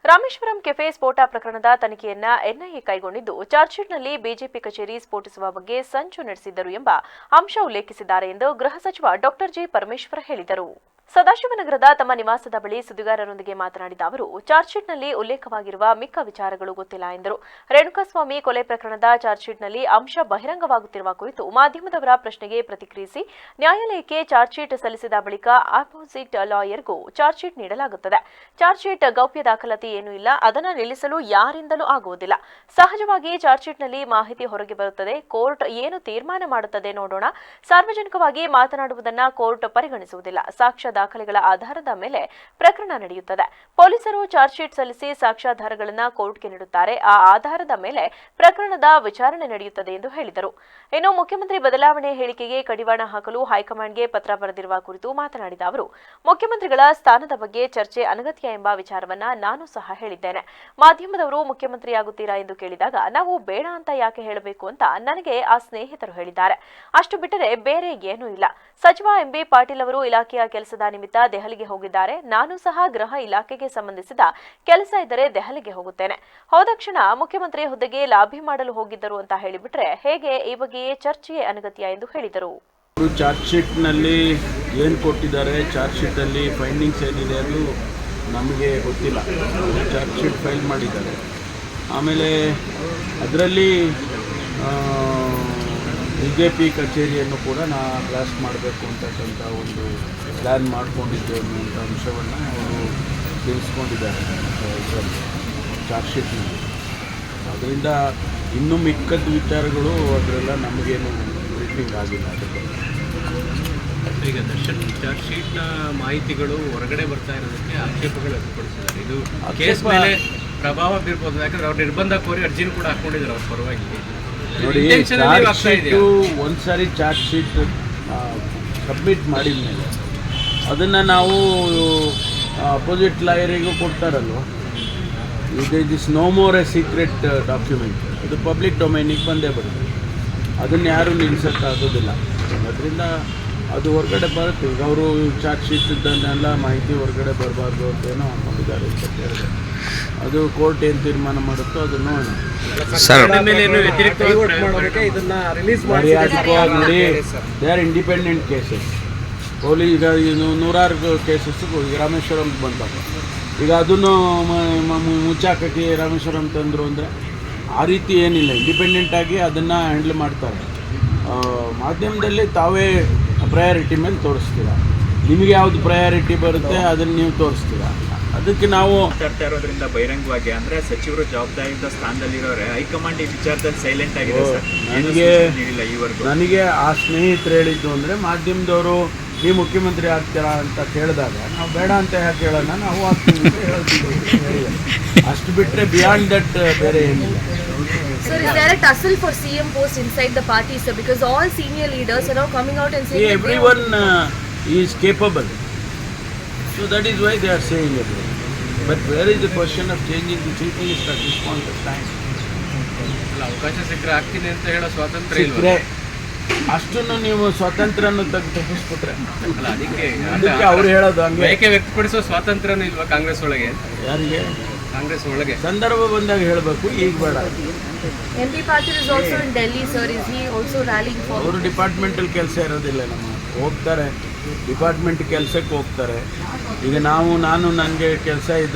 Rameswaram cafe ಸ್ಫೋಟ ಪ್ರಕರಣದ ತನಿಖೆಯನ್ನ NIA ಕೈಗೊಂಡಿದ್ದು, ಚಾರ್ಜ್ ಶೀಟ್ನಲ್ಲಿ ಬಿಜೆಪಿ ಕಚೇರಿ ಸ್ಫೋಟಿಸುವ ಬಗ್ಗೆ ಸಂಚು ನಡೆಸಿದ್ದರು ಎಂಬ ಅಂಶ ಉಲ್ಲೇಖಿಸಿದ್ದಾರೆ ಎಂದು ಗೃಹ ಸಚಿವ ಡಾಕ್ಟರ್ ಜಿ ಪರಮೇಶ್ವರ್ ಹೇಳಿದರು. ಸದಾಶಿವನಗರದ ತಮ್ಮ ನಿವಾಸದ ಬಳಿ ಸುದ್ದಿಗಾರರೊಂದಿಗೆ ಮಾತನಾಡಿದ ಅವರು, ಚಾರ್ಜ್ ಶೀಟ್ನಲ್ಲಿ ಉಲ್ಲೇಖವಾಗಿರುವ ಮಿಕ್ಕ ವಿಚಾರಗಳು ಗೊತ್ತಿಲ್ಲ ಎಂದರು. ರೇಣುಕಾಸ್ವಾಮಿ ಕೊಲೆ ಪ್ರಕರಣದ ಚಾರ್ಜ್ ಶೀಟ್ನಲ್ಲಿ ಅಂಶ ಬಹಿರಂಗವಾಗುತ್ತಿರುವ ಕುರಿತು ಮಾಧ್ಯಮದವರ ಪ್ರಶ್ನೆಗೆ ಪ್ರತಿಕ್ರಿಯಿಸಿ, ನ್ಯಾಯಾಲಯಕ್ಕೆ ಚಾರ್ಜ್ ಶೀಟ್ ಸಲ್ಲಿಸಿದ ಬಳಿಕ ಆಪೋಸಿಟ್ ಲಾಯರ್ಗೂ ಚಾರ್ಜ್ ಶೀಟ್ ನೀಡಲಾಗುತ್ತದೆ. ಚಾರ್ಜ್ ಶೀಟ್ ಗೌಪ್ಯ ದಾಖಲಾತಿ ಏನೂ ಇಲ್ಲ, ಅದನ್ನು ನಿಲ್ಲಿಸಲು ಯಾರಿಂದಲೂ ಆಗುವುದಿಲ್ಲ. ಸಹಜವಾಗಿ ಚಾರ್ಜ್ ಶೀಟ್ನಲ್ಲಿ ಮಾಹಿತಿ ಹೊರಗೆ ಬರುತ್ತದೆ. ಕೋರ್ಟ್ ಏನು ತೀರ್ಮಾನ ಮಾಡುತ್ತದೆ ನೋಡೋಣ. ಸಾರ್ವಜನಿಕವಾಗಿ ಮಾತನಾಡುವುದನ್ನ ಕೋರ್ಟ್ ಪರಿಗಣಿಸುವುದಿಲ್ಲ. ಸಾಕ್ಷ್ಯ ದಾಖಲೆಗಳ ಆಧಾರದ ಮೇಲೆ ಪ್ರಕರಣ ನಡೆಯುತ್ತದೆ. ಪೊಲೀಸರು ಚಾರ್ಜ್ ಶೀಟ್ ಸಲ್ಲಿಸಿ ಸಾಕ್ಷ್ಯಾಧಾರಗಳನ್ನು ಕೋರ್ಟ್ಗೆ ನೀಡುತ್ತಾರೆ. ಆ ಆಧಾರದ ಮೇಲೆ ಪ್ರಕರಣದ ವಿಚಾರಣೆ ನಡೆಯುತ್ತದೆ ಎಂದು ಹೇಳಿದರು. ಇನ್ನು ಮುಖ್ಯಮಂತ್ರಿ ಬದಲಾವಣೆ ಹೇಳಿಕೆಗೆ ಕಡಿವಾಣ ಹಾಕಲು ಹೈಕಮಾಂಡ್ಗೆ ಪತ್ರ ಬರೆದಿರುವ ಕುರಿತು ಮಾತನಾಡಿದ ಅವರು, ಮುಖ್ಯಮಂತ್ರಿಗಳ ಸ್ಥಾನದ ಬಗ್ಗೆ ಚರ್ಚೆ ಅನಗತ್ಯ ಎಂಬ ವಿಚಾರವನ್ನ ನಾನು ಸಹ ಹೇಳಿದ್ದೇನೆ. ಮಾಧ್ಯಮದವರು ಮುಖ್ಯಮಂತ್ರಿಯಾಗುತ್ತೀರಾ ಎಂದು ಕೇಳಿದಾಗ ನಾವು ಬೇಡ ಅಂತ ಯಾಕೆ ಹೇಳಬೇಕು ಅಂತ ನನಗೆ ಆ ಸ್ನೇಹಿತರು ಹೇಳಿದ್ದಾರೆ. ಅಷ್ಟು ಬಿಟ್ಟರೆ ಬೇರೆ ಏನೂ ಇಲ್ಲ. ಸಚಿವ ಎಂಬಿ ಪಾಟೀಲ್ ಅವರು ಇಲಾಖೆಯ ಕೆಲಸದ ನಿಮಿತ್ತ ದೆಹಲಿಗೆ ಹೋಗಿದ್ದಾರೆ. ನಾನು ಸಹ ಗೃಹ ಇಲಾಖೆಗೆ ಸಂಬಂಧಿಸಿದ ಕೆಲಸ ಇದ್ದರೆ ದೆಹಲಿಗೆ ಹೋಗುತ್ತೇನೆ. ಹೋದ ಕ್ಷಣ ಮುಖ್ಯಮಂತ್ರಿ ಹುದ್ದೆಗೆ ಲಾಭಿ ಮಾಡಲು ಹೋಗಿದ್ದರು ಅಂತ ಹೇಳಿಬಿಟ್ರೆ ಹೇಗೆ? ಈ ಬಗ್ಗೆಯೇ ಚರ್ಚೆಯೇ ಅನಗತ್ಯ ಎಂದು ಹೇಳಿದರು. ಚಾರ್ಜ್ ಶೀಟ್ನಲ್ಲಿ ಏನು ಕೊಟ್ಟಿದ್ದಾರೆ, ಚಾರ್ಜ್ ಶೀಟಲ್ಲಿ ಫೈಂಡಿಂಗ್ಸ್ ಏನಿದೆ ಅದು ನಮಗೆ ಗೊತ್ತಿಲ್ಲ. ಚಾರ್ಜ್ ಶೀಟ್ ಫೈಲ್ ಮಾಡಿದ್ದಾರೆ. ಆಮೇಲೆ ಅದರಲ್ಲಿ ಬಿಜೆಪಿ ಕಚೇರಿಯನ್ನು ಕೂಡ ಬ್ಲಾಸ್ಟ್ ಮಾಡಬೇಕು ಅಂತಕ್ಕಂಥ ಒಂದು ಪ್ಲ್ಯಾನ್ ಮಾಡಿಕೊಂಡಿದ್ದೇವೆ ಅನ್ನುವಂಥ ಅಂಶವನ್ನು ಅವರು ತಿಳಿಸ್ಕೊಂಡಿದ್ದಾರೆ ಚಾರ್ಜ್ ಶೀಟ್ನಲ್ಲಿ. ಅದರಿಂದ ಇನ್ನೂ ಮಿಕ್ಕದ ವಿಚಾರಗಳು ಅದರೆಲ್ಲ ನಮಗೇನು ಬ್ರೀಫಿಂಗ್ ಆಗಿಲ್ಲ. ಅದಕ್ಕೆ ಈಗ ದರ್ಶನ್ ಚಾರ್ಜ್ ಶೀಟ್ನ ಮಾಹಿತಿಗಳು ಹೊರಗಡೆ ಬರ್ತಾ ಇರೋದಕ್ಕೆ ಆಕ್ಷೇಪಗಳು ವ್ಯಕ್ತಪಡಿಸಿದ್ದಾರೆ. ಇದು ಕೇಸ್ ಮೇಲೆ ಪ್ರಭಾವ ಬೀರ್ಬೋದು. ಯಾಕಂದ್ರೆ ಅವ್ರು ನಿರ್ಬಂಧ ಕೋರಿ ಅರ್ಜಿನೂ ಕೂಡ ಹಾಕ್ಕೊಂಡಿದ್ದಾರೆ ಅವ್ರ ಪರವಾಗಿ. ನೋಡಿ, ಚಾರ್ಜ್ ಶೀಟು ಒಂದು ಸಾರಿ ಚಾರ್ಜ್ ಶೀಟ್ ಸಬ್ಮಿಟ್ ಮಾಡಿದ ಮೇಲೆ ಅದನ್ನು ನಾವು ಅಪೋಸಿಟ್ ಲಾಯರಿಗೂ ಕೊಡ್ತಾರಲ್ವ. Is no more a secret document. ಅದು ಪಬ್ಲಿಕ್ ಡೊಮೈನಿಗೆ ಬಂದೇ ಬರುತ್ತೆ. ಅದನ್ನು ಯಾರೂ ನಿಲ್ಲಿಸೋಕ್ಕಾಗೋದಿಲ್ಲ. ಅದರಿಂದ ಅದು ಹೊರಗಡೆ ಬರುತ್ತೆ. ಈಗ ಅವರು ಚಾರ್ಜ್ ಶೀಟ್ ಇದ್ದನ್ನೆಲ್ಲ ಮಾಹಿತಿ ಹೊರಗಡೆ ಬರಬಾರ್ದು ಅಂತ ಏನೋ ಹಾಕೊಂಡಿದ್ದಾರೆ ಅಂತ ಹೇಳಿದೆ. ಅದು ಕೋರ್ಟ್ ಏನು ತೀರ್ಮಾನ ಮಾಡುತ್ತೋ ಅದನ್ನು ನೋಡಿ. They are independent cases. ಈಗ ನೂರಾರು ಕೇಸಸ್ಸು ಈಗ ರಾಮೇಶ್ವರಂ ಬಂತಪ್ಪ. ಈಗ ಅದನ್ನು ಮುಚ್ಚಾಕಕ್ಕೆ ರಾಮೇಶ್ವರಂ ತಂದರು ಅಂದರೆ ಆ ರೀತಿ ಏನಿಲ್ಲ. ಇಂಡಿಪೆಂಡೆಂಟಾಗಿ ಅದನ್ನು ಹ್ಯಾಂಡಲ್ ಮಾಡ್ತಾರೆ. ಮಾಧ್ಯಮದಲ್ಲಿ ತಾವೇ ಪ್ರಯಾರಿಟಿ ಮೇಲೆ ತೋರಿಸ್ತೀರಾ. ನಿಮಗೆ ಯಾವುದು ಪ್ರಯಾರಿಟಿ ಬರುತ್ತೆ ಅದನ್ನು ನೀವು ತೋರಿಸ್ತೀರಾ. ಅದಕ್ಕೆ ನಾವು ಮಾತಾಡ್ತಾ ಇರೋದ್ರಿಂದ ಬಹಿರಂಗವಾಗಿ ಅಂದರೆ ಸಚಿವರು ಜವಾಬ್ದಾರಿಯುತ ಸ್ಥಾನದಲ್ಲಿರೋರೆ ಹೈಕಮಾಂಡ್ ಈ ವಿಚಾರದಲ್ಲಿ ಸೈಲೆಂಟ್ ಆಗಿದೆ. ನನಗೆ ಆ ಸ್ನೇಹಿತರು ಹೇಳಿದ್ದು ಅಂದರೆ, ಮಾಧ್ಯಮದವರು ನೀವು ಮುಖ್ಯಮಂತ್ರಿ ಆಗ್ತೀರಾ ಅಂತ ಕೇಳಿದಾಗ ನಾವು ಬೇಡ ಅಂತ ಯಾಕೆ ಹೇಳೋಣ, ನಾವು ಆಗ್ತೀವಿ ಅಂತ ಹೇಳ್ತೀವಿ. ಅಷ್ಟು ಬಿಟ್ಟರೆ ಬಿಯಾಂಡ್ ದಟ್ ಬೇರೆ ಏನಿಲ್ಲ. Sir, is there a tussle for CM post inside the party, sir? Because all senior leaders are now coming out and saying everyone is capable. So that is why they are saying it. But where is the question of changing the chief minister at this point of time? ಅವಕಾಶ ಸಿಕ್ಕರೆ ಆಗ್ತೀನಿ ಅಂತ ಹೇಳೋ ಸ್ವಾತಂತ್ರ್ಯ ಸಿಕ್ಕರೆ ಅಷ್ಟನ್ನು ನೀವು ಸ್ವಾತಂತ್ರ್ಯವನ್ನು ತಪ್ಪಿಸ್ಬಿಟ್ರೆ ಅದಕ್ಕೆ ಅವ್ರು ಹೇಳೋದು ಹಂಗೆ. ಬಯಕೆ ವ್ಯಕ್ತಪಡಿಸೋ ಸ್ವಾತಂತ್ರ್ಯನೂ ಇಲ್ವಾ ಕಾಂಗ್ರೆಸ್ ಒಳಗೆ? ಯಾರಿಗೆ? ಕಾಂಗ್ರೆಸ್ ಒಳಗೆ ಸಂದರ್ಭ ಬಂದಾಗ ಹೇಳಬೇಕು, ಈಗ ಬೇಡ. MP Patil is also in Delhi, sir. Is he also rallying for? ಅವರು ಡಿಪಾರ್ಟ್ಮೆಂಟಲ್ ಕೆಲಸ ಇರೋದಿಲ್ಲ. ನಮ್ಮ ಹೋಗ್ತಾರೆ, ಡಿಪಾರ್ಟ್ಮೆಂಟ್ ಕೆಲಸಕ್ಕೆ ಹೋಗ್ತಾರೆ. ಈಗ ನಾನು ನನಗೆ ಕೆಲಸ ಇದ್ದರೆ